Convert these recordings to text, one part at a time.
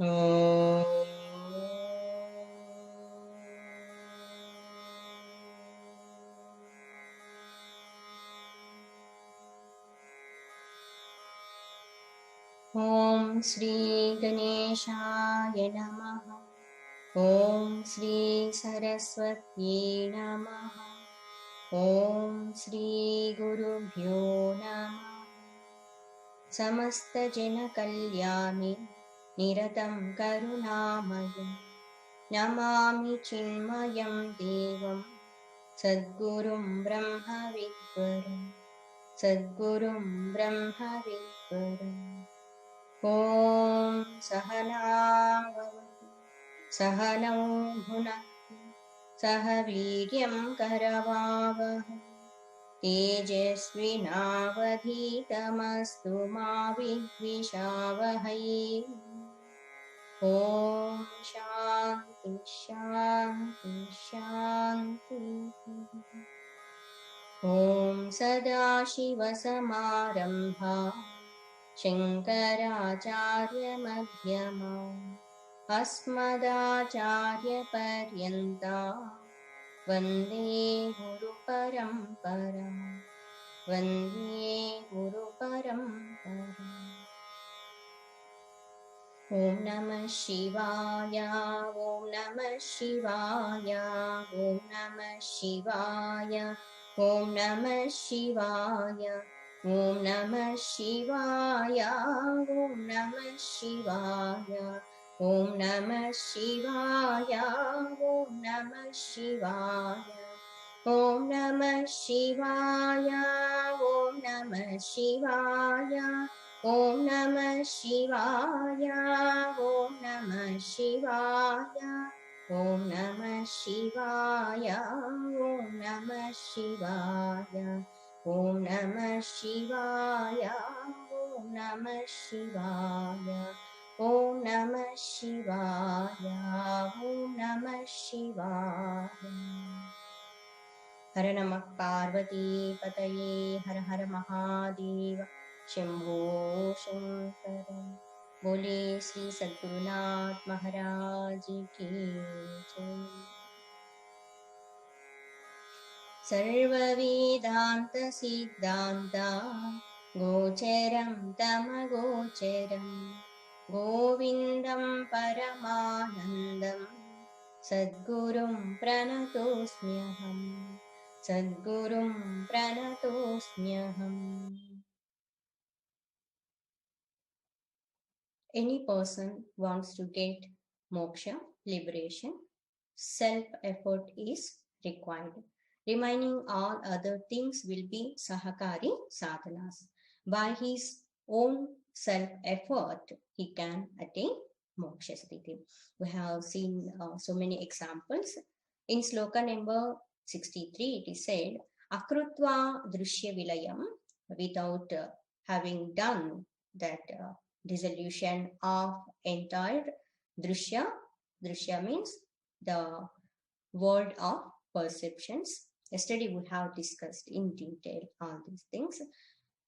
Om Shri Ganeshaya Namaha. Om Shri Saraswati Namaha. Om Shri Gurubhyo Namaha. Samasta Jana Kalyani Niratam Karunamayam Namami Chinmayam Devam Sadgurum Brahma Vidvaram Sadgurum Brahma Vidvaram. Om Sahana Bhavatu Sahanau Bhunaktu Saha Viryam Karavavahai Tejasvinavadhitamastu ma vidvishavahai. Om Shanti Shanti Shanti. Om Sadashivasamārambhā Shankaracharya madhyamā Asmadacharya paryantā Vande Guru Parampara. Vande Guru Parampara. Om Namah Shivaya. Om Namah Shivaya. Om Namah Shivaya. Om Namah Shivaya. Om Namah Shivaya. Om Namah Shivaya. Om Namah Shivaya. Om Namah Shivaya. Om Namah Shivaya. Om Namah Shivaya. Om Namah Shivaya. Om Namah Shivaya. Om Namah Shivaya. Om Namah Shivaya. Om Namah Shivaya. Om Namah Shivaya. Om Namah Shivaya. Om Namah Shivaya. Hara Namah Parvati Pataye Hara Hara Mahadeva Shambho Shankara. Bole Sri Sadgurunath Maharaj ki jai. Sarva Vedanta Siddhanta Gocharam Tamagocharam Govindam Paramanandam Sadgurum Pranatosmyaham. Sadgurum Pranatosmyaham. Any person wants to get moksha, liberation, self-effort is required. Remaining all other things will be sahakari sadhanas. By his own self-effort, he can attain moksha sthiti. We have seen so many examples. In sloka number 63, it is said, Akrutva drishya vilayam, without having done that dissolution of entire drishya. Drishya means the world of perceptions. Yesterday we have discussed in detail all these things.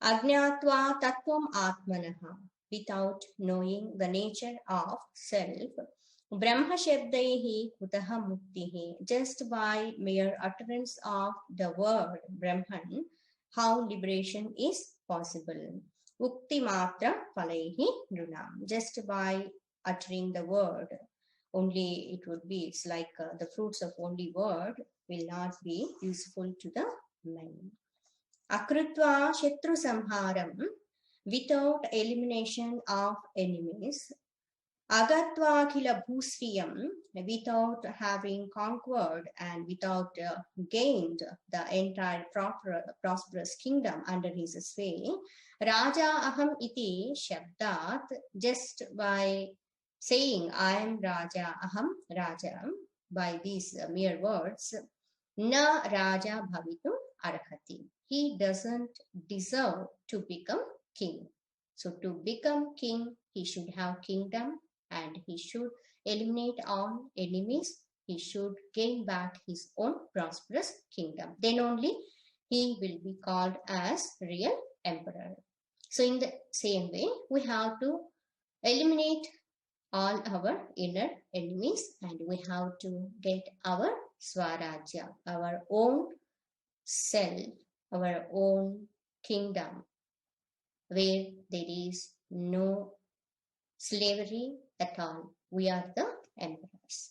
Ajñātva tattvam atmanaha, without knowing the nature of self. Brahma shabdaihi kutaha muktihi, just by mere utterance of the word Brahman, how liberation is possible. Ukti matra phalaihi nrunam, just by uttering the word only it would be, it's like the fruits of only word will not be useful to the men. Akrutva shatru samharam, without elimination of enemies. Agatva khila bhusriyam, without having conquered and without gained the entire prosperous kingdom under his sway. Raja aham iti shabdat, just by saying I am Raja, aham Raja, by these mere words, na Raja bhavitum arhati, he doesn't deserve to become king. So to become king, he should have kingdom and he should eliminate all enemies. He should gain back his own prosperous kingdom. Then only he will be called as real emperor. So in the same way, we have to eliminate all our inner enemies, and we have to get our Swarajya, our own self, our own kingdom, where there is no slavery at all. We are the emperors.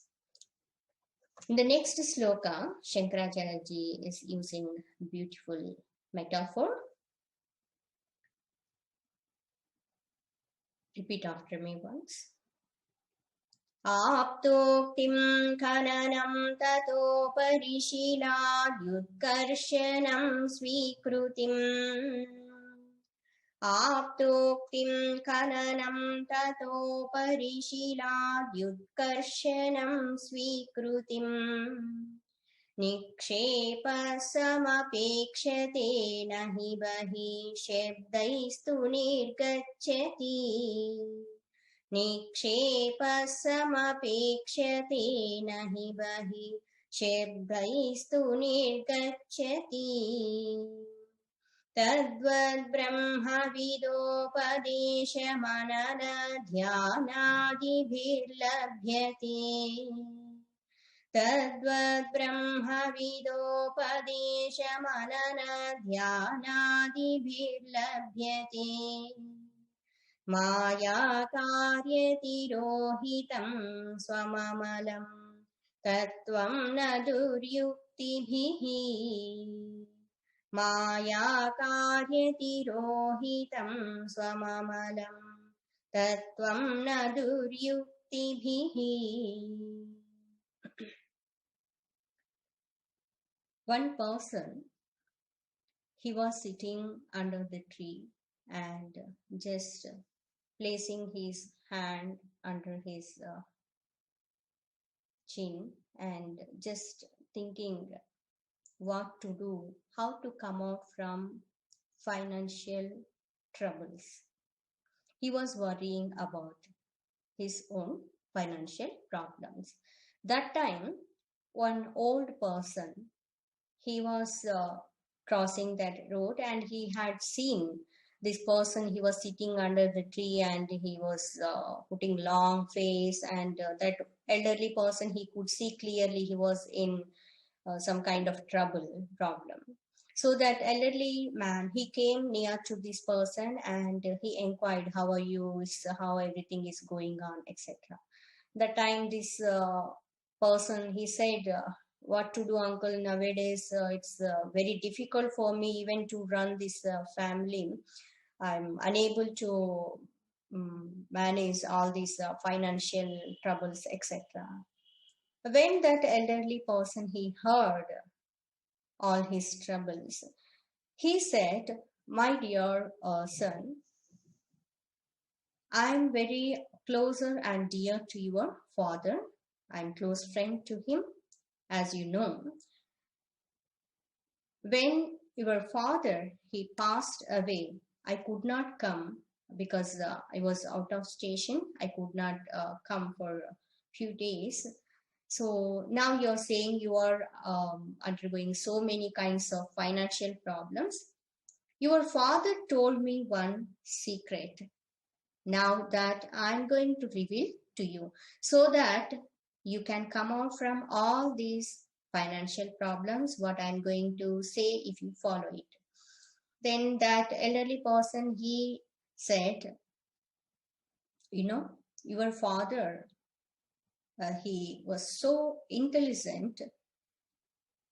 In the next sloka, Shankaracharya ji is using beautiful metaphor. Repeat after me once. आप्तोक्तिं खननं ततो परिशीलाद्युत्कर्षणं स्वीकृतिम् आप्तोक्तिं खननं ततो परिशीलाद्युत्कर्षणं स्वीकृतिम् निक्षेपसमपेक्षते न हि बहिः शब्दैस्तु निर्गच्छति निक्षेपसमपेक्षते न हि बहिः शब्दैस्तु निर्गच्छति तद्वद्ब्रह्मविदोपदेशमननध्यानादिभिर्लभ्यते तद्वद्ब्रह्मविदोपदेशमननध्यानादिभिर्लभ्यते मायाकार्यतिरोहितं स्वममलं तत्त्वं न दुर्युक्तिभिः मायाकार्यतिरोहितं स्वममलं तत्त्वं न दुर्युक्तिभिः. One person, he was sitting under the tree and just placing his hand under his chin and just thinking what to do, how to come out from financial troubles. He was worrying about his own financial problems. That time, one old person, he was crossing that road and he had seen this person. He was sitting under the tree and he was putting long face, and that elderly person, he could see clearly he was in some kind of problem. So that elderly man, he came near to this person and he inquired, how are you, how everything is going on, etc. That time this person, he said, what to do, uncle, nowadays it's very difficult for me even to run this family. I'm unable to manage all these financial troubles, etc. When that elderly person, he heard all his troubles, he said, my dear son, I am very closer and dear to your father. I am close friend to him. As you know, when your father, he passed away, I could not come because I was out of station. I could not come for a few days. So now you're saying you are undergoing so many kinds of financial problems. Your father told me one secret. Now that I'm going to reveal to you, so that you can come out from all these financial problems, what I'm going to say, if you follow it. Then that elderly person, he said, your father, he was so intelligent.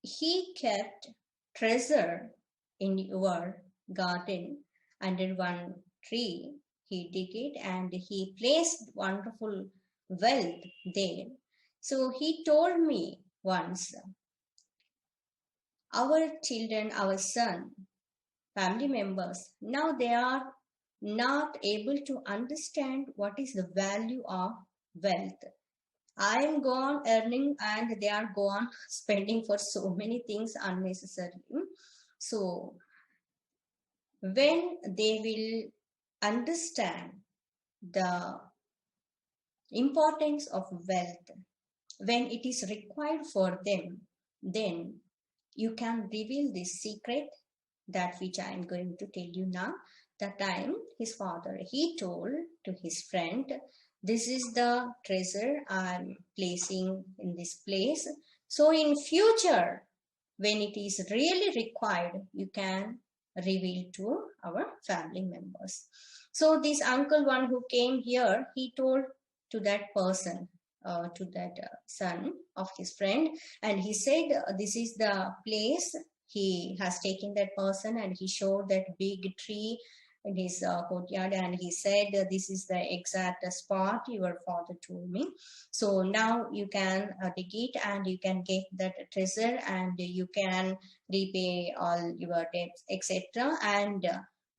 He kept treasure in your garden under one tree. He dig it and he placed wonderful wealth there. So he told me once, our children, our son, family members, now they are not able to understand what is the value of wealth. I am gone earning and they are gone spending for so many things unnecessarily. So when they will understand the importance of wealth, when it is required for them, then you can reveal this secret, that which I am going to tell you now. That time his father, he told to his friend this is the treasure I'm placing in this place. So in future, when it is really required, you can reveal to our family members. So this uncle one who came here, he told to that person, to that son of his friend, and he said, this is the place. He has taken that person and he showed that big tree in his courtyard, and he said, this is the exact spot your father told me. So now you can dig it and you can get that treasure and you can repay all your debts, etc. And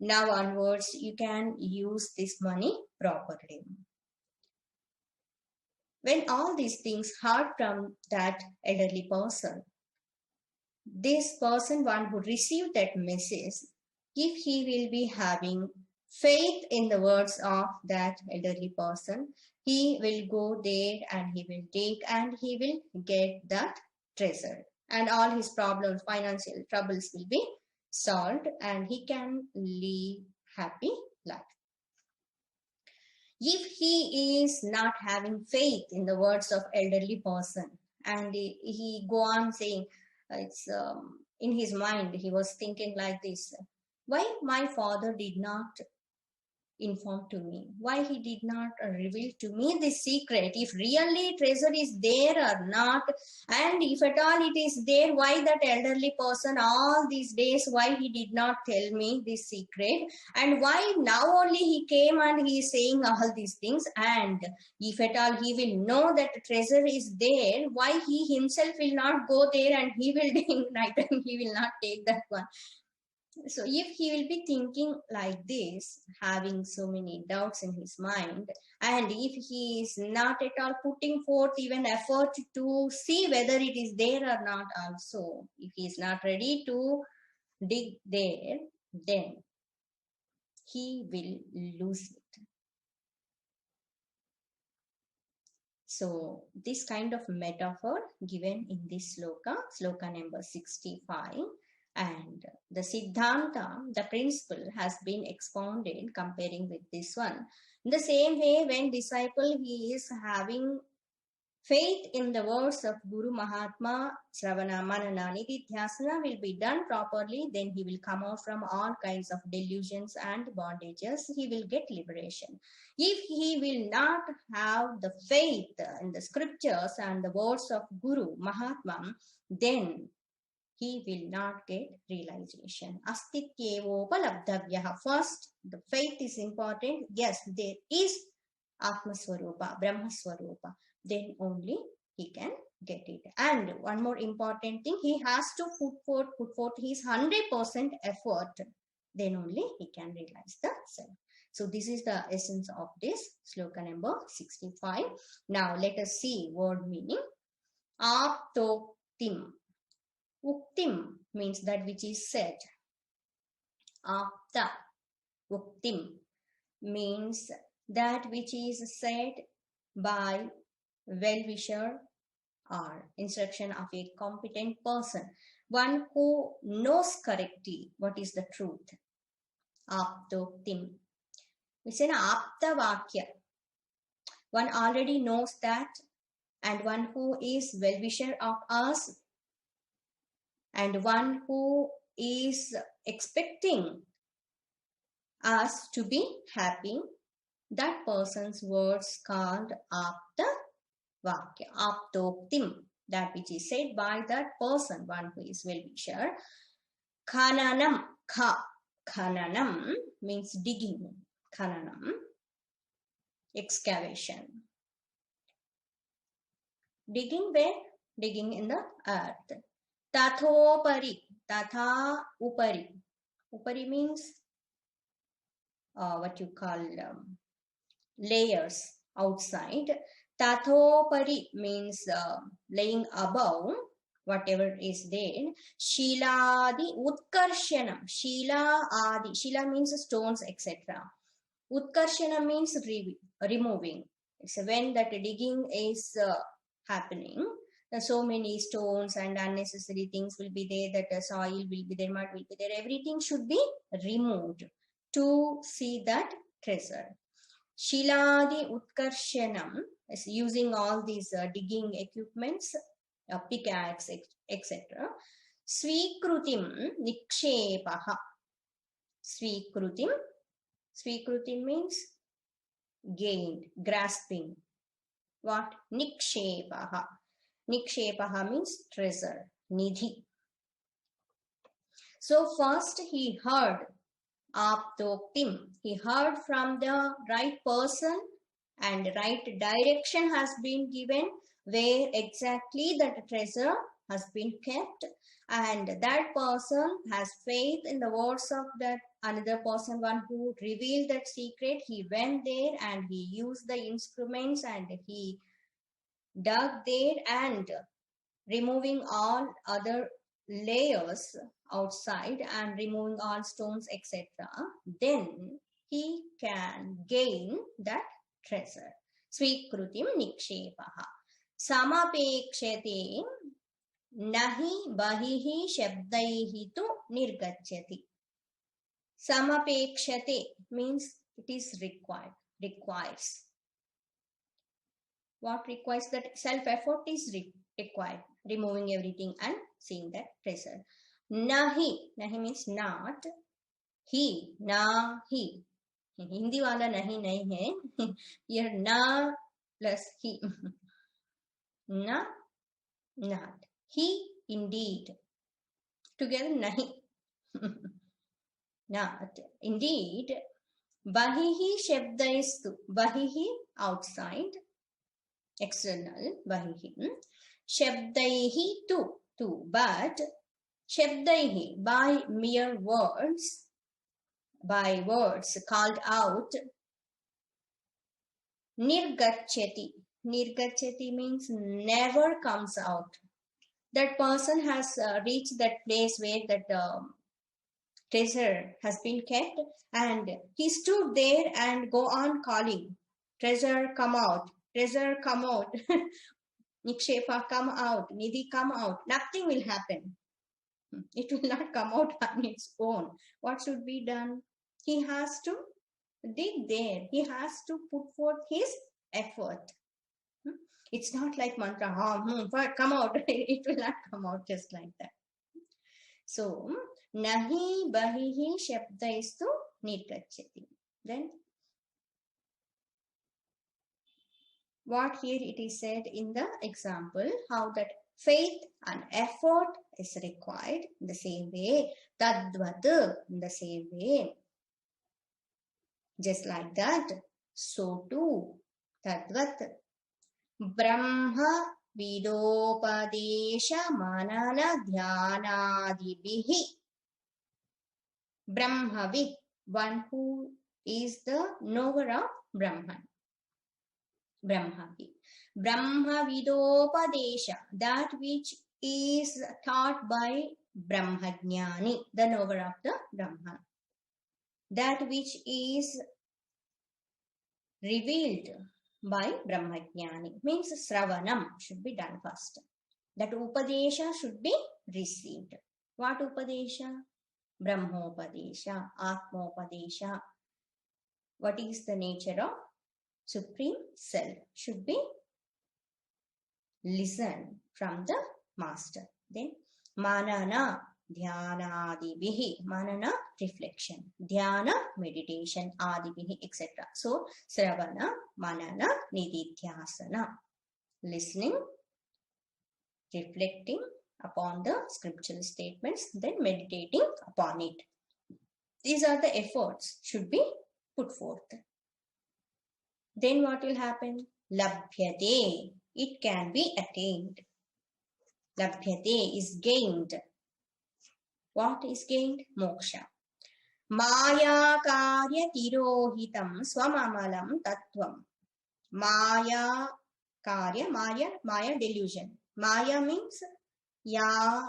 now onwards you can use this money properly. When all these things heard from that elderly person, this person, one who received that message, if he will be having faith in the words of that elderly person, he will go there and he will take and he will get that treasure. And all his problems, financial troubles will be solved and he can live happy life. If he is not having faith in the words of elderly person and he go on saying, it's in his mind, he was thinking like this, why my father did not inform to me, why he did not reveal to me this secret, if really treasure is there or not, and if at all it is there, why that elderly person all these days, why he did not tell me this secret, and why now only he came and he is saying all these things, and if at all he will know that treasure is there, why he himself will not go there and he will neither he will not take that one. So if he will be thinking like this, having so many doubts in his mind, and if he is not at all putting forth even effort to see whether it is there or not also, if he is not ready to dig there, then he will lose it. So this kind of metaphor given in this sloka number 65, and the Siddhanta, the principle, has been expounded comparing with this one. In the same way, when disciple he is having faith in the words of Guru Mahatma, Sravana Manana Nididhyasana will be done properly, then he will come out from all kinds of delusions and bondages. He will get liberation. If he will not have the faith in the scriptures and the words of Guru Mahatma, then he will not get realization. Astityevopalabdhavyaha. First, the faith is important. Yes, there is Atma Swarupa, Brahma Swarupa. Then only he can get it. And one more important thing, he has to put forth his 100% effort. Then only he can realize the self. So this is the essence of this sloka number 65. Now let us see word meaning. Aptoktim. Uktim means that which is said. Apta. Uktim means that which is said by well-wisher or instruction of a competent person, one who knows correctly what is the truth. Aptoktim. It's an apta vakya. One already knows that, and one who is well-wisher of us, and one who is expecting us to be happy, that person's words called apta vakya, aptoktim, that which is said by that person, one who is well-wisher. Khananam, khananam means digging, khananam, excavation. Digging where? Digging in the earth. Tathopari, tatha upari. Upari means what you call layers outside. Tathopari means laying above whatever is there. Shiladi utkarshanam. Shila adi. Shila means stones, etc. Utkarshana means removing. So when that digging is happening, so many stones and unnecessary things will be there, that soil will be there, mud will be there, everything should be removed to see that treasure. Shiladi Utkarshanam is using all these digging equipments, pickaxe, etc. Swikrutim Nikshepaha. Swikrutim means gained, grasping. What? Nikshepaha. Nikshepaha means treasure, nidhi. So first he heard Aptoktim. He heard from the right person and right direction has been given where exactly that treasure has been kept, and that person has faith in the words of that another person, one who revealed that secret. He went there and he used the instruments and he dug there and removing all other layers outside and removing all stones, etc. Then he can gain that treasure. Swikrutim nikshepaha. Samapekshate nahi bahihi shabdaihi tu nirgachyati. Samapekshate means it is required, requires. What requires? That self-effort is required, removing everything and seeing that treasure. Nahi means not. He, nahi. Hindi wala nahi nahi hai. Here na plus he. Na, not. He indeed. Together nahi. Not. Indeed. Bahihi shabdaistu. Bahihi outside. External. Bahihi. Shabdaihi tu. But Shabdaihi, by mere words, by words called out. Nirgachyati. Nirgachyati means never comes out. That person has reached that place where that treasure has been kept, and he stood there and go on calling, treasure come out, treasure come out, Nikshepa come out, Nidhi come out. Nothing will happen. It will not come out on its own. What should be done? He has to dig there. He has to put forth his effort. It's not like mantra, come out. It will not come out just like that. So, nahi bahihi shabdaistu nirgachyati. Then, what here it is said in the example, how that faith and effort is required in the same way. Tadvat, in the same way. Just like that, so too, tadvat. Brahma vidopadesha manana dhyanadibihi. Brahmavid, one who is the knower of Brahman. Brahmavid. Brahma vidopadesha, that which is taught by Brahmajnani, the knower of the Brahman. That which is revealed by Brahmajnani means Sravanam should be done first. That Upadesha should be received. What Upadesha? Brahmopadesha, Atmopadesha. What is the nature of Supreme Self? Should be listened from the Master. Then Manana, Dhyanadibihi. Manana, reflection. Dhyana, meditation. Adibihi, etc. So, Sravana, Manana, Nididhyasana. Listening, reflecting upon the scriptural statements, then meditating upon it. These are the efforts should be put forth. Then what will happen? Labhyate. It can be attained. Labhyate is gained. What is gained? Moksha. Maya karya tirohitam swamamalam tattvam. Maya karya, Maya delusion. Maya means ya,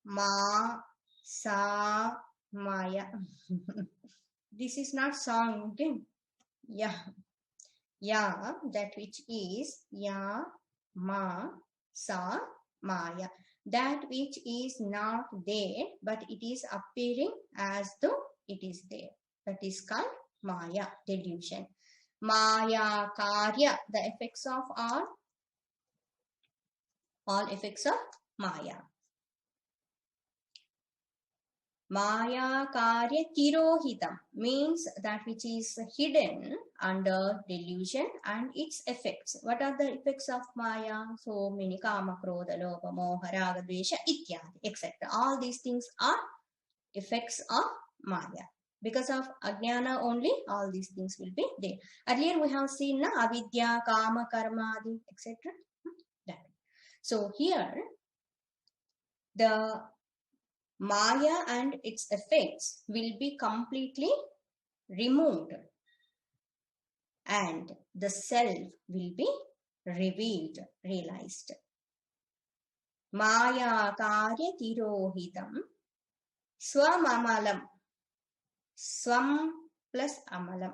ma, sa, maya. This is not song, okay? Ya, that which is ya, ma, sa, maya. That which is not there, but it is appearing as though it is there. That is called Maya, delusion. Maya Karya, the effects of all effects of Maya. Maya Karya Tirohitam means that which is hidden under delusion and its effects. What are the effects of Maya? So many kama, krodha, lobha, moha, raga, dvesha, ityadi, etc. All these things are effects of Maya. Because of Ajnana only, all these things will be there. Earlier we have seen avidya, kama, karma, etc. So here, the Maya and its effects will be completely removed and the self will be revealed, realized. Maya karya tirohitam swam amalam. Swam plus amalam.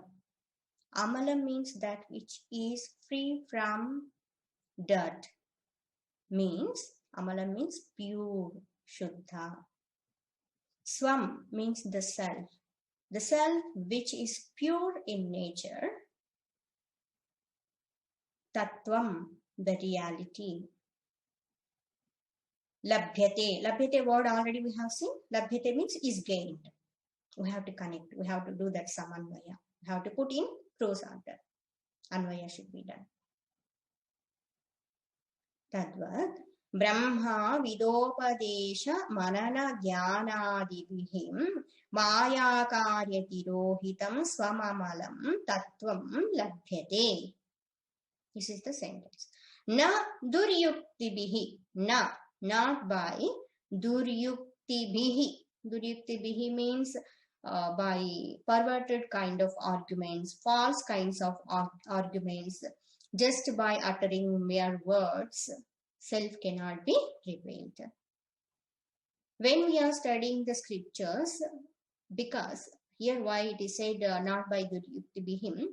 Amalam means that which is free from dirt. Amalam means pure, shuddha. Swam means the self which is pure in nature. Tattvam, the reality. Labhyate word already we have seen. Labhyate means is gained. We have to connect. We have to do that samanvaya. We have to put in prose order. Anvaya should be done. Tadvat Brahma vidopadesha manana jnanadibhim maya karya tirohitam swamamalam tattvam labhyate. This is the sentence. Na duryuktibihi. Not by duryuktibihi. Duryuktibihi means by perverted kind of arguments, false kinds of arguments. Just by uttering mere words, self cannot be revealed. When we are studying the scriptures, because here why it is said not by duryuktibihi,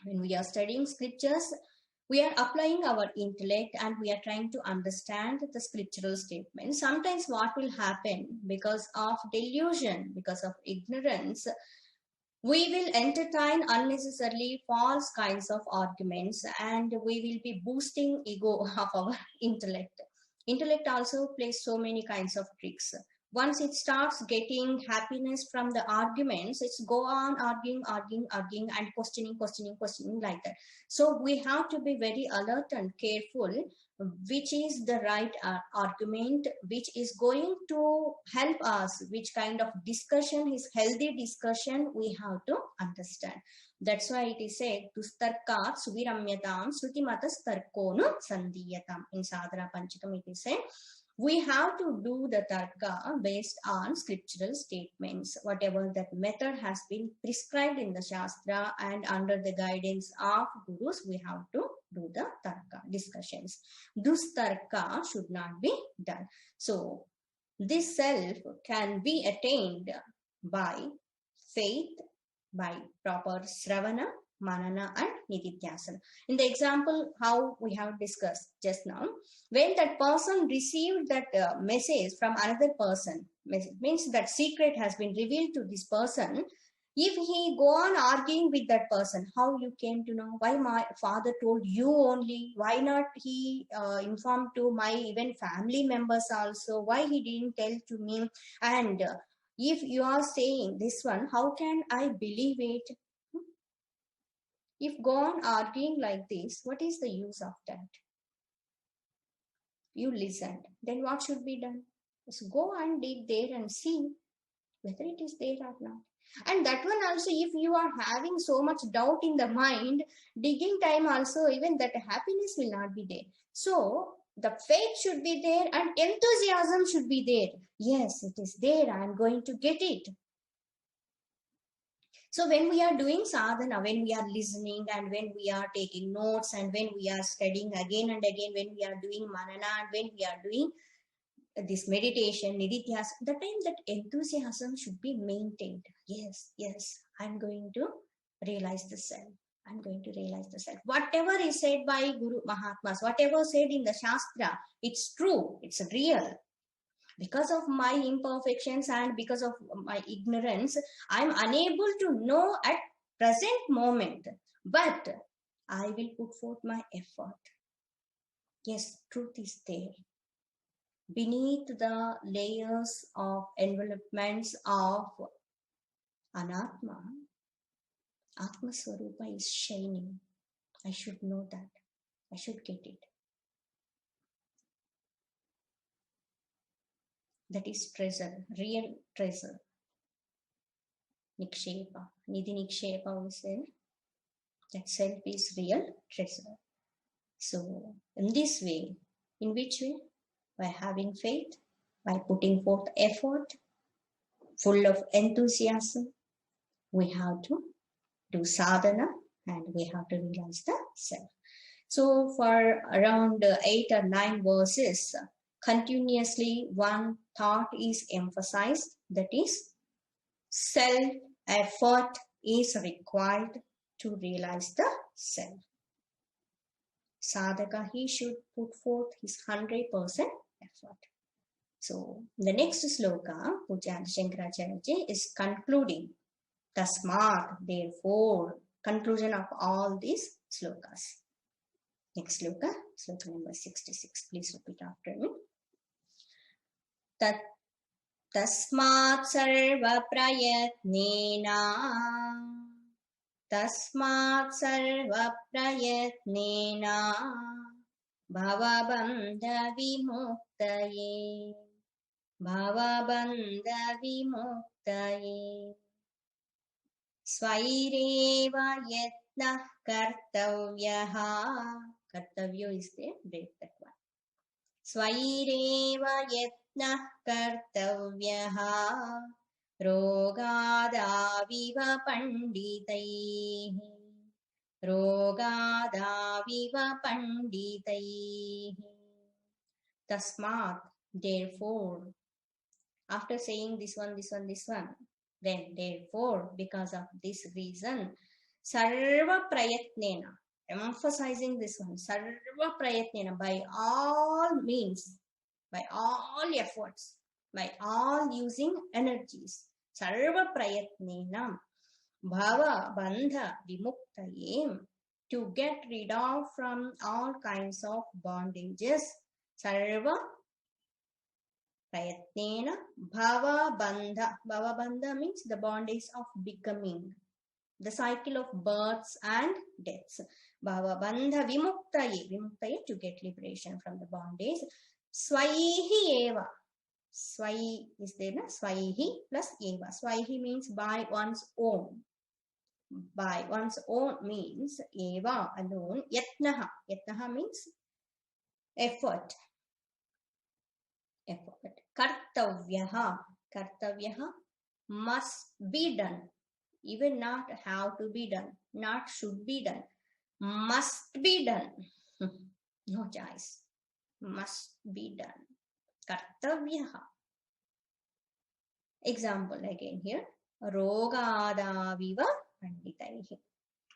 when we are studying scriptures, we are applying our intellect and we are trying to understand the scriptural statements. Sometimes what will happen because of delusion, because of ignorance, we will entertain unnecessarily false kinds of arguments and we will be boosting ego of our intellect. Intellect also plays so many kinds of tricks. Once it starts getting happiness from the arguments, it's go on arguing and questioning like that. So we have to be very alert and careful which is the right argument, which is going to help us, which kind of discussion is healthy discussion, we have to understand. That's why it is said, Tustarkat suviramyatam srutimatas tarkonu sandhiyatam. In Sadhana Panchakam it is said, we have to do the tarka based on scriptural statements. Whatever that method has been prescribed in the Shastra and under the guidance of Gurus, we have to do the tarka discussions. Dustarka should not be done. So, this self can be attained by faith, by proper Sravana, Manana and Nididhyasana. In the example how we have discussed just now, when that person received that message from another person, means that secret has been revealed to this person, if he go on arguing with that person, how you came to know? Why my father told you only? Why not he informed to my even family members also? Why he didn't tell to me? And if you are saying this one, how can I believe it? If go on arguing like this, what is the use of that? You listened. Then what should be done? Just go and dig there and see whether it is there or not. And that one also, if you are having so much doubt in the mind, digging time also, even that happiness will not be there. So, the faith should be there and enthusiasm should be there. Yes, it is there. I am going to get it. So when we are doing sadhana, when we are listening and when we are taking notes and when we are studying again and again, when we are doing manana and when we are doing this meditation, nididhyas, the time that enthusiasm should be maintained. Yes, I'm going to realize the self. I'm going to realize the self. Whatever is said by Guru Mahatmas, whatever said in the Shastra, it's true, it's real. Because of my imperfections and because of my ignorance, I'm unable to know at present moment. but I will put forth my effort. Yes, truth is there. Beneath the layers of envelopments of Anatma, Atma Swarupa is shining. I should know that. I should get it. That is treasure, real treasure. Nikshepa. Nidhi Nikshepa we say that self is real treasure. So, in this way, in which way? By having faith, by putting forth effort, full of enthusiasm, we have to do sadhana and we have to realize the self. So, for around 8 or 9 verses, continuously one thought is emphasized, that is, self-effort is required to realize the self. Sadhaka, he should put forth his 100% effort. So, the next sloka, Pujya Shankaracharya is concluding. Tasmat, therefore, conclusion of all these slokas. Next sloka, sloka number 66. Please repeat after me. Tasmat sarva prayatnena. Tasmat sarva prayatnena. Bhavabandha vimuktaye. Bhavabandha vimuktaye. Svaireva yatnah kartavyaha. Kartavyo is there, break that one. Svaireva yatnah kartavyaha. Rogadaviva panditaihi. Rogadaviva panditaihi. Tasmat, therefore. After saying this one, then therefore, because of this reason, sarva prayatnena, emphasizing this one, sarva prayatnena, by all means, by all efforts, by all using energies, sarva prayatnena, bhava bandha vimuktaye, to get rid of from all kinds of bondages, sarva prayatnena bhava bandha. Bhava bandha means the bondage of becoming, the cycle of births and deaths. Bhava bandha vimuktaye, vimuktaye, to get liberation from the bondage. Swaihi eva. Swai is there, na? Swaihi plus eva. Swaihi means by one's own. By one's own means eva, alone. Yatnaha. Yatnaha means effort. Effort. Kartavyaha. Kartavyaha must be done. Even not have to be done. Not should be done. Must be done. No choice. Must be done. Kartavyaha. Example again here. Rogadaviva panditaihi.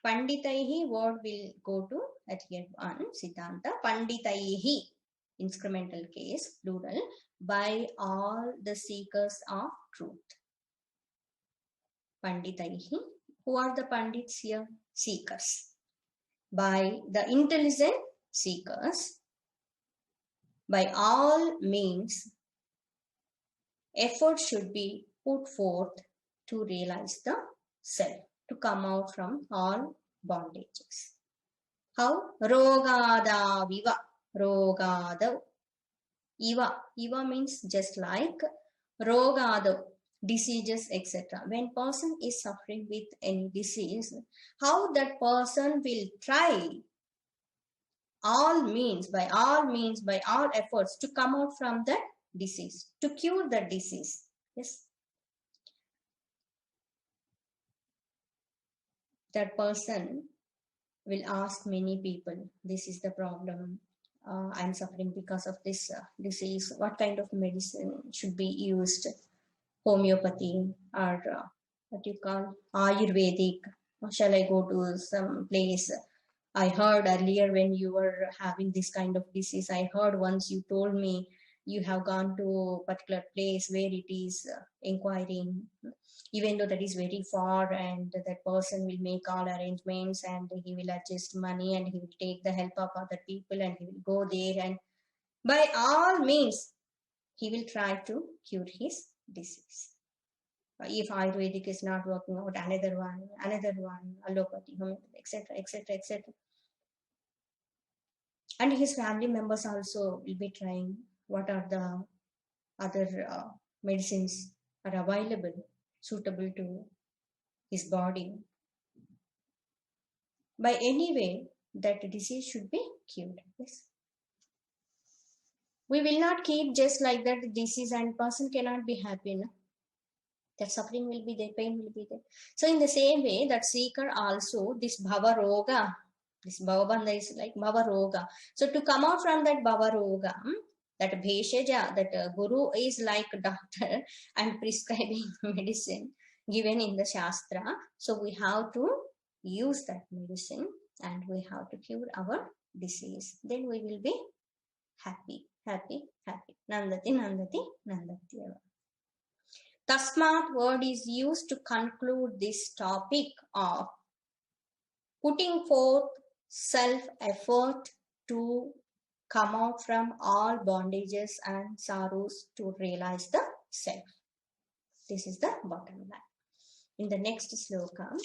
Panditaihi, word will go to at here one. Siddhanta. Panditaihi. Incremental case, plural, by all the seekers of truth. Panditaihi. Who are the pandits here? Seekers. By the intelligent seekers, by all means, effort should be put forth to realize the self, to come out from all bondages. How? Rogadaviva. Rogadav. Iva. Iva means just like. Rogadav. Diseases, etc. When person is suffering with any disease, how that person will try all means, by all efforts to come out from that disease, to cure the disease. Yes. That person will ask many people, this is the problem, I'm suffering because of this disease, what kind of medicine should be used? Homeopathy or what you call Ayurvedic, or shall I go to some place? I heard earlier when you were having this kind of disease, I heard once you told me you have gone to a particular place where it is inquiring, even though that is very far, and that person will make all arrangements and he will adjust money and he will take the help of other people and he will go there, and by all means he will try to cure his disease. If Ayurvedic is not working out, another one, allopathy, homeopathy, etc., etc., etc. And his family members also will be trying what are the other medicines are available, suitable to his body. By any way, that disease should be cured. Yes. We will not keep just like that disease and person cannot be happy. No? That suffering will be there, pain will be there. So in the same way, that seeker also, this bhava roga, this bhava bandha is like bhava roga. So to come out from that bhava roga, that bheshaja, that guru is like doctor and prescribing medicine given in the shastra. So we have to use that medicine and we have to cure our disease. Then we will be happy, happy, happy. Nandati, nandati, nandati. Tasmat word is used to conclude this topic of putting forth self-effort to come out from all bondages and sorrows to realize the self. This is the bottom line. In the next sloka,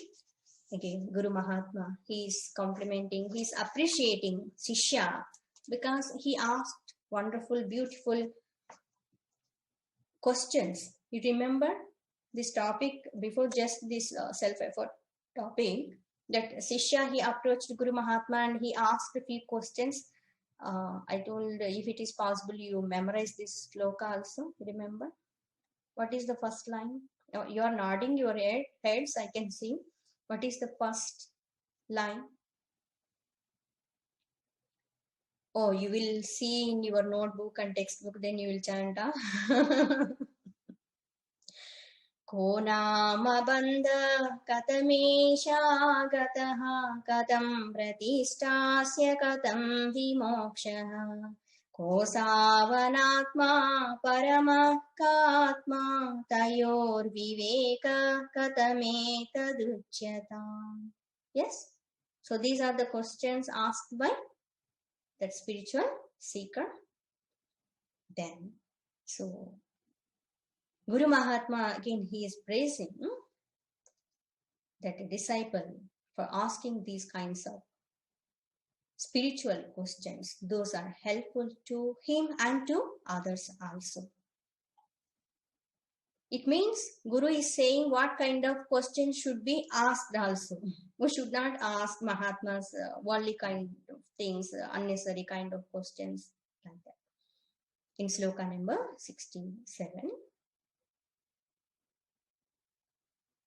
again, Guru Mahatma, he is complimenting, he is appreciating Shishya because he asked wonderful, beautiful questions. You remember this topic before just this self-effort topic, that Shishya, he approached Guru Mahatma and he asked a few questions. I told if it is possible you memorize this sloka also. Remember? What is the first line? You are nodding your heads, I can see. What is the first line? Oh, you will see in your notebook and textbook, then you will chant. को नाम बन्ध कथमेषा गतः कथं प्रतिष्ठास्य कथं विमोक्षः को सावनात्मा परमः कात्मा तयोर्विवेक कथमेतदुच्यताम्. Yes, so these are the questions asked by that spiritual seeker. Then, so Guru Mahatma, again, he is praising that disciple for asking these kinds of spiritual questions. Those are helpful to him and to others also. It means Guru is saying what kind of questions should be asked also. We should not ask Mahatmas worldly kind of things, unnecessary kind of questions like that. In sloka number 67.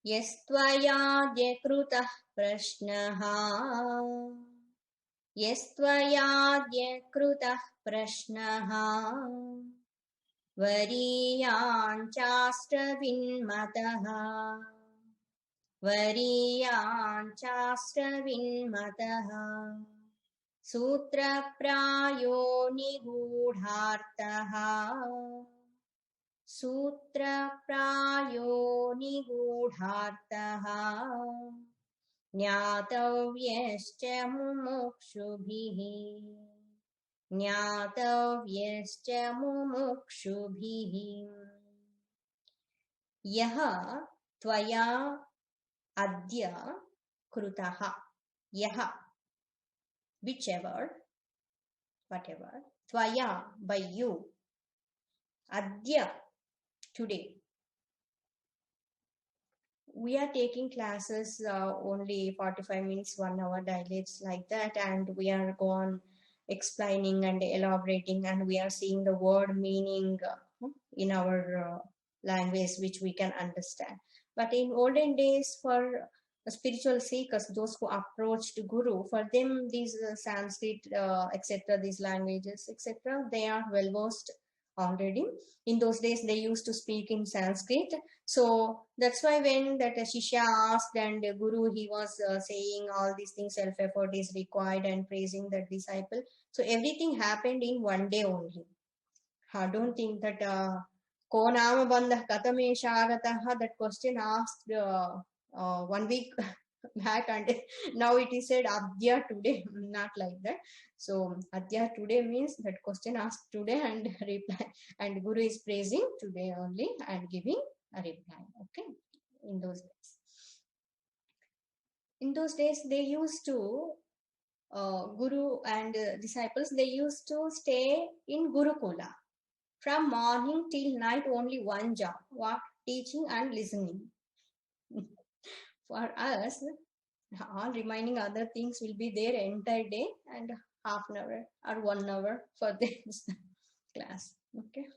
यस्त्वयाद्य कृतः प्रश्नः यस्त्वयाद्य कृतः प्रश्नः वरीयाञ्चास्त्रविन्मतः वरीयाञ्चास्त्रविन्मतः सूत्रप्रायो निगूढार्थः सूत्रप्रायो निगूढार्थः ज्ञातव्यश्च मुमुक्षुभिः ज्ञातव्यश्च मुमुक्षुभिः यः त्वया अद्य कृतः यः whichever whatever त्वया by you adya today. We are taking classes only 45 minutes, 1 hour daily, it's like that, and we are gone explaining and elaborating, and we are seeing the word meaning in our language which we can understand. But in olden days, for spiritual seekers, those who approached Guru, for them these Sanskrit, etc., these languages, etc., they are well versed already. In those days they used to speak in Sanskrit, so that's why when that Shishya asked and Guru, he was saying all these things, self-effort is required and praising that disciple. So everything happened in one day only. I don't think that ko nama bandha katamesha agataha, that question asked 1 week back, and now it is said adya today, not like that. So adya today means that question asked today and reply, and Guru is praising today only and giving a reply. Okay, in those days. In those days, they used to, Guru and disciples, they used to stay in Gurukula. From morning till night, only one job, what? Teaching and listening. For us, all remaining other things will be there entire day and half an hour or 1 hour for this class. Okay.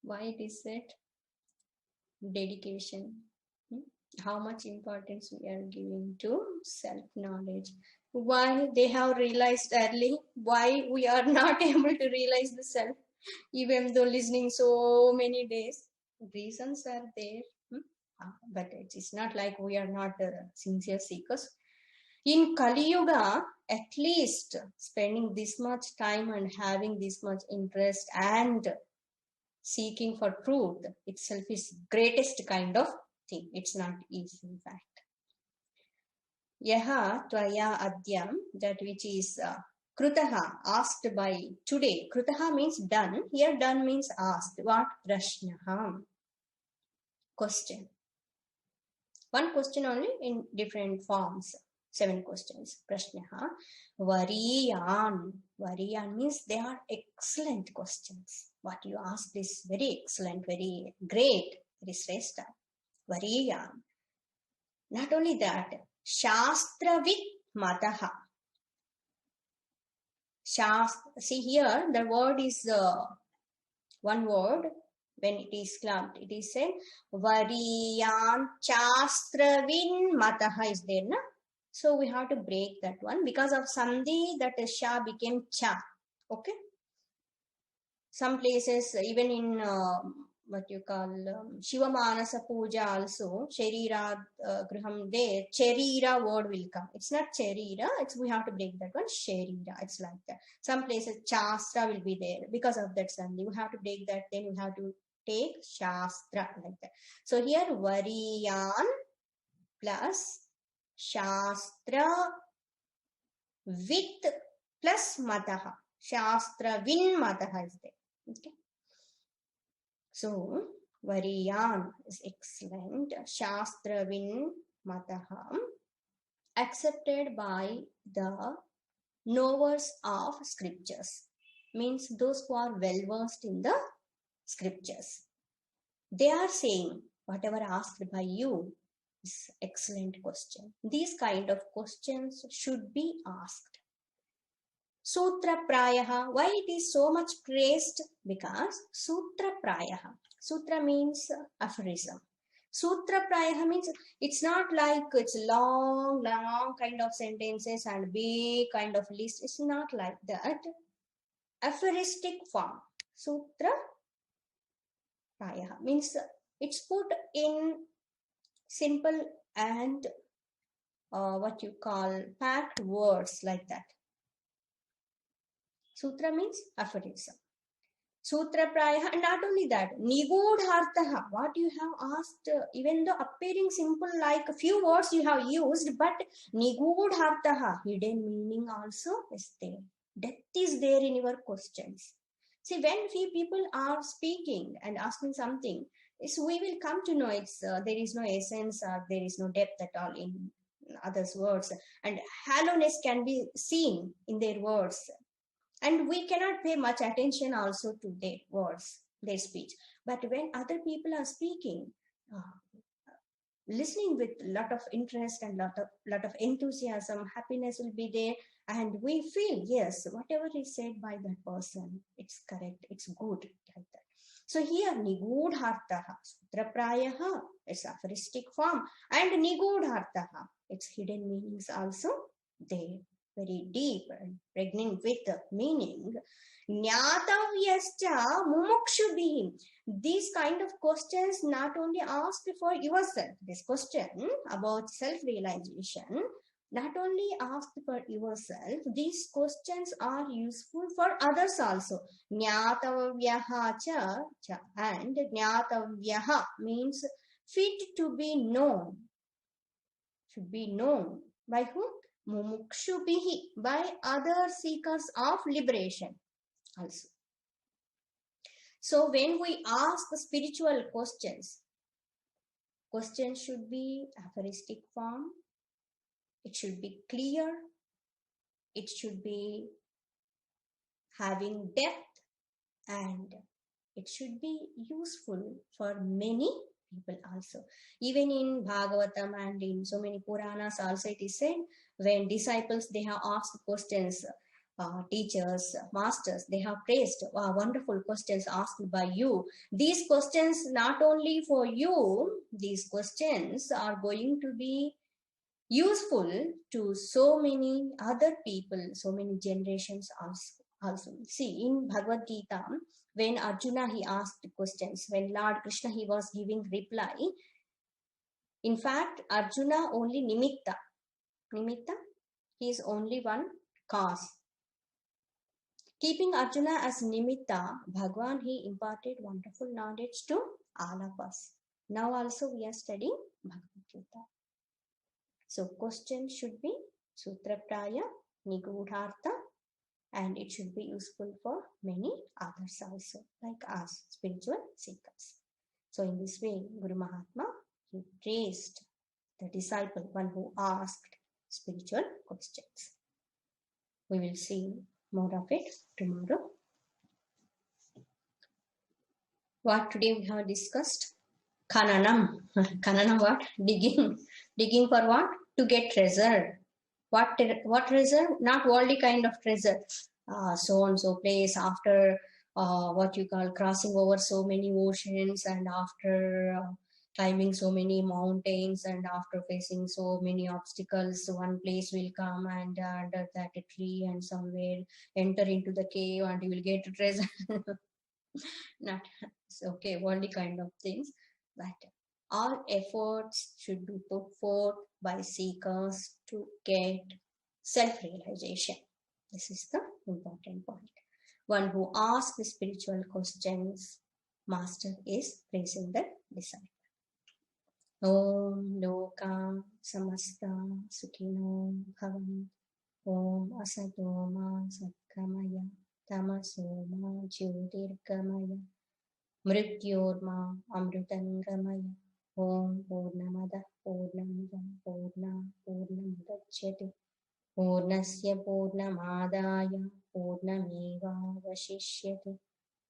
Why it is said? Dedication. How much importance we are giving to self-knowledge. Why they have realized early, why we are not able to realize the self, even though listening so many days. Reasons are there, but it is not like we are not sincere seekers. In Kali Yuga, at least spending this much time and having this much interest and seeking for truth itself is greatest kind of thing. It's not easy, in fact. Yaha tvaya adyam, that which is krutaha, asked by today. Krutaha means done. Here done means asked. What? Prashnaha, question. One question only in different forms. 7 questions. Prashnaha. Variyan. Variyan means they are excellent questions. What you asked is very excellent, very great, very shrestha. Variyan. Not only that, Shastravit Mataha. See here, the word is one word. When it is clubbed, it is said Variyan Shastravin Mataha is there, na? So we have to break that one. Because of Sandhi, that Sha became Cha. Okay. Some places, even in what you call Shiva Manasa Puja also, Sharira Griham there, Cherira word will come. It's not Cherira, we have to break that one, Sharira. It's like that. Some places Shastra will be there. Because of that Sandhi, we have to break that, then we have to take Shastra like that. So here Variyan plus Shastra with plus Mataha. Shastra Vin Mataha is there. Okay. So Variyan is excellent. Shastra Vin Mataha, accepted by the knowers of scriptures. Means those who are well versed in the scriptures. They are saying whatever asked by you is excellent question. These kind of questions should be asked. Sutra Prayaha. Why it is so much praised? Because Sutra Prayaha. Sutra means aphorism. Sutra Prayaha means it's not like it's long kind of sentences and big kind of list. It's not like that. Aphoristic form. Sutra Prayaha means it's put in simple and what you call packed words like that. Sutra means aphorism. Sutra Prayaha, and not only that, Nigudhartaha, what you have asked, even though appearing simple like a few words you have used, but Nigudhartaha, hidden meaning also is there. Depth is there in your questions. See, when few people are speaking and asking something, so we will come to know it's there is no essence or there is no depth at all in others' words, and hollowness can be seen in their words. And we cannot pay much attention also to their words, their speech. But when other people are speaking, listening with a lot of interest and lot of enthusiasm, happiness will be there. And we feel, yes, whatever is said by that person, it's correct, it's good, like that. So here, Nigudhartaha, Sutra Prayaha, it's aphoristic form. And Nigudhartaha, its hidden meanings also there. Very deep and pregnant with the meaning. Nyatavyascha mumukshubhi. These kind of questions not only asked for yourself, this question about self-realization, Not only asked for yourself, these questions are useful for others also. Jnatavyaha cha and jnatavyaha means fit to be known. Should be known by whom? Mumukshubihi, by other seekers of liberation also. So when we ask spiritual questions should be aphoristic form, it should be clear, it should be having depth, and it should be useful for many people also. Even in Bhagavatam and in so many Puranas also it is said, when disciples, they have asked questions, teachers, masters, they have praised, wonderful questions asked by you. These questions not only for you, these questions are going to be useful to so many other people, so many generations also. See, in Bhagavad Gita, when Arjuna, he asked questions, when Lord Krishna, he was giving reply, in fact, Arjuna only nimitta, he is only one cause. Keeping Arjuna as nimitta, Bhagwan, he imparted wonderful knowledge to all of us. Now also we are studying Bhagavad Gita. So question should be Sutrapraya, Nigudhartha, and it should be useful for many others also, like us, spiritual seekers. So in this way, Guru Mahatma, he praised the disciple, one who asked spiritual questions. We will see more of it tomorrow. What today we have discussed? Khananam. Khananam what? Digging for what? To get treasure. What treasure? Not worldly kind of treasure. So and so place, after what you call crossing over so many oceans, and after climbing so many mountains, and after facing so many obstacles, one place will come, and under that a tree, and somewhere enter into the cave and you will get treasure. Not okay, worldly kind of things, but all efforts should be put forth by seekers to get self-realization. This is the important point. One who asks the spiritual questions, Master is praising the disciple. Om Loka Samasta Sukhino Bhavan. Om Asato Ma Satkamaya Tamaso Ma Jyotirgamaya Mrityorma Amrutangamaya. Om Purnamada Purnamidam Purnamudachyate Purnasya Purnamadaya Purnamevavashishyate.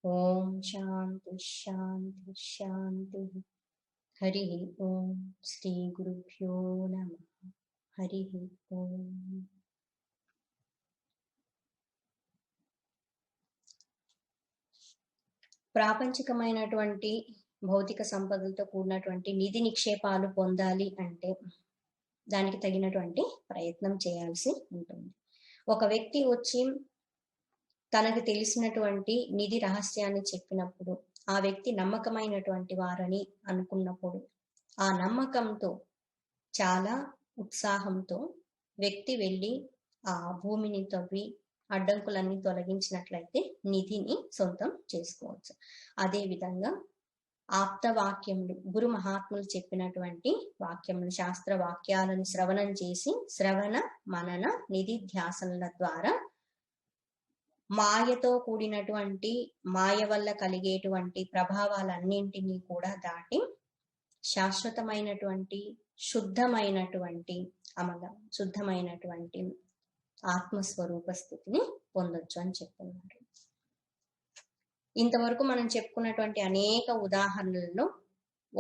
Om Shanti Shanti Shanti. Harihi Om. Shri Gurubhyo Namaha. Harihi Om. ప్రాపంచికమైనటువంటి భౌతిక సంపదలతో కూడినటువంటి నిధి నిక్షేపాలు పొందాలి అంటే దానికి తగినటువంటి ప్రయత్నం చేయాల్సి ఉంటుంది. ఒక వ్యక్తి వచ్చి తనకు తెలిసినటువంటి నిధి రహస్యాన్ని చెప్పినప్పుడు, ఆ వ్యక్తి నమ్మకమైనటువంటి వారని అనుకున్నప్పుడు, ఆ నమ్మకంతో చాలా ఉత్సాహంతో వ్యక్తి వెళ్ళి ఆ భూమిని తవ్వి అడ్డంకులన్నీ తొలగించినట్లయితే నిధిని సొంతం చేసుకోవచ్చు. అదే విధంగా ఆప్త వాక్యములు, గురు మహాత్ములు చెప్పినటువంటి వాక్యములు, శాస్త్ర వాక్యాలను శ్రవణం చేసి శ్రవణ మనన నిధిధ్యాసనల ద్వారా మాయతో కూడినటువంటి మాయ వల్ల కలిగేటువంటి ప్రభావాలన్నింటినీ కూడా దాటి శాశ్వతమైనటువంటి శుద్ధమైనటువంటి శుద్ధమైనటువంటి ఆత్మస్వరూప స్థితిని పొందొచ్చు అని చెప్తున్నారు. ఇంతవరకు మనం చెప్పుకున్నటువంటి అనేక ఉదాహరణలలో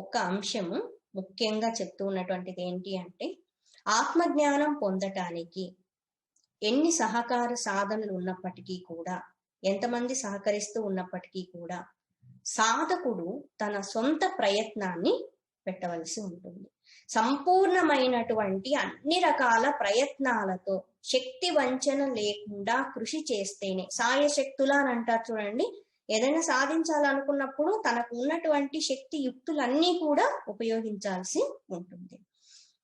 ఒక అంశము ముఖ్యంగా చెప్తూ ఉన్నటువంటిది ఏంటి అంటే, ఆత్మజ్ఞానం పొందటానికి ఎన్ని సహకార సాధనలు ఉన్నప్పటికీ కూడా, ఎంతమంది సహకరిస్తూ ఉన్నప్పటికీ కూడా సాధకుడు తన సొంత ప్రయత్నాన్ని పెట్టవలసి ఉంటుంది. సంపూర్ణమైనటువంటి అన్ని రకాల ప్రయత్నాలతో శక్తి వంచన లేకుండా కృషి చేస్తేనే, సాయశక్తులా అని అంటారు చూడండి, ఏదైనా సాధించాలనుకున్నప్పుడు తనకు ఉన్నటువంటి శక్తి యుక్తులన్నీ కూడా ఉపయోగించాల్సి ఉంటుంది.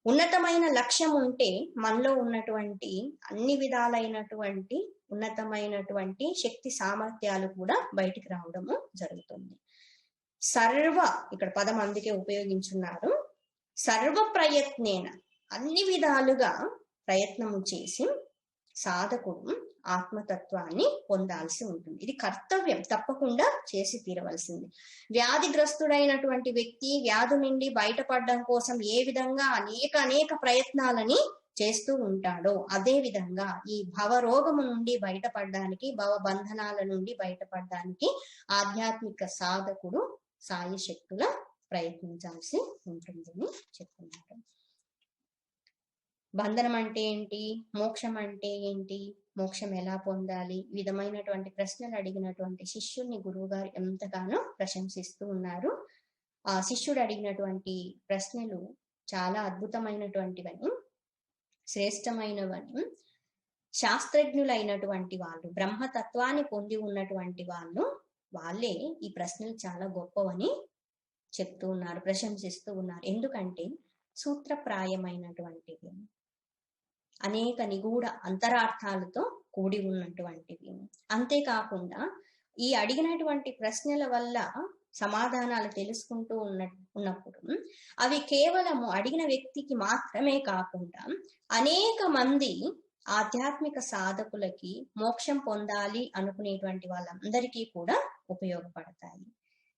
ఉన్నతమైన లక్ష్యం ఉంటే మనలో ఉన్నటువంటి అన్ని విధాలైనటువంటి ఉన్నతమైనటువంటి శక్తి సామర్థ్యాలు కూడా బయటికి రావడము జరుగుతుంది. ఇక్కడ పదం అందుకే ఉపయోగించున్నారు. సర్వ ప్రయత్నేన, అన్ని విధాలుగా ప్రయత్నము చేసి సాధకుడు ఆత్మతత్వాన్ని పొందాల్సి ఉంటుంది. ఇది కర్తవ్యం, తప్పకుండా చేసి తీరవలసింది. వ్యాధిగ్రస్తుడైనటువంటి వ్యక్తి వ్యాధి నుండి బయటపడడం కోసం ఏ విధంగా అనేక ప్రయత్నాలని చేస్తూ ఉంటాడో, అదే విధంగా ఈ భవరోగము నుండి బయటపడడానికి, భవ బంధనాల నుండి బయటపడడానికి ఆధ్యాత్మిక సాధకుడు సాయశక్తుల ప్రయత్నించాల్సి ఉంటుందని చెప్తున్నారు. బంధనం అంటే ఏంటి, మోక్షం అంటే ఏంటి, మోక్షం ఎలా పొందాలి, విధమైనటువంటి ప్రశ్నలు అడిగినటువంటి శిష్యుల్ని గురువు గారు ఎంతగానో ప్రశంసిస్తూ ఉన్నారు. ఆ శిష్యుడు అడిగినటువంటి ప్రశ్నలు చాలా అద్భుతమైనటువంటివని, శ్రేష్టమైనవని, శాస్త్రజ్ఞులైనటువంటి వాళ్ళు, బ్రహ్మతత్వాన్ని పొంది ఉన్నటువంటి వాళ్ళే ఈ ప్రశ్నలు చాలా గొప్పవని చెప్తూ ఉన్నారు, ప్రశంసిస్తూ ఉన్నారు. ఎందుకంటే సూత్రప్రాయమైనటువంటివి, అనేక నిగూఢ అంతరార్థాలతో కూడి ఉన్నటువంటివి. అంతేకాకుండా ఈ అడిగినటువంటి ప్రశ్నల వల్ల సమాధానాలు తెలుసుకుంటూ ఉన్నప్పుడు అవి కేవలము అడిగిన వ్యక్తికి మాత్రమే కాకుండా అనేక మంది ఆధ్యాత్మిక సాధకులకి, మోక్షం పొందాలి అనుకునేటువంటి వాళ్ళందరికీ కూడా ఉపయోగపడతాయి.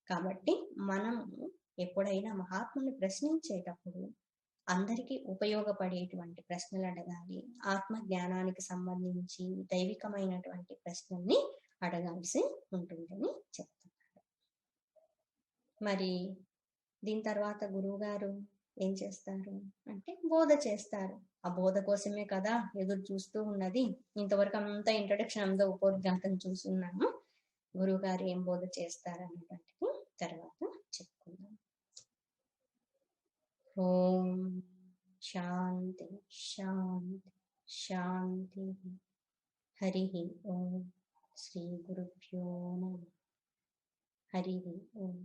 కాబట్టి మనము ఎప్పుడైనా మహాత్ముని ప్రశ్నించేటప్పుడు అందరికీ ఉపయోగపడేటువంటి ప్రశ్నలు అడగాలి. ఆత్మ జ్ఞానానికి సంబంధించి దైవికమైనటువంటి ప్రశ్నల్ని అడగాల్సి ఉంటుందని చెప్తున్నారు. మరి దీని తర్వాత గురువు గారు ఏం చేస్తారు అంటే బోధ చేస్తారు. ఆ బోధ కోసమే కదా ఎదురు చూస్తూ ఉన్నది. ఇంతవరకు అంతా ఇంట్రొడక్షన్, అంతా ఉపోద్ఘాతం చూస్తున్నాము. గురువు గారు ఏం బోధ చేస్తారు అనేటువంటిది తర్వాత చెప్పుకుందాం. ఓం శాంతి శాంతి శాంతి. హరి ఓం. శ్రీ గురుభ్యో నమః. హరి ఓం.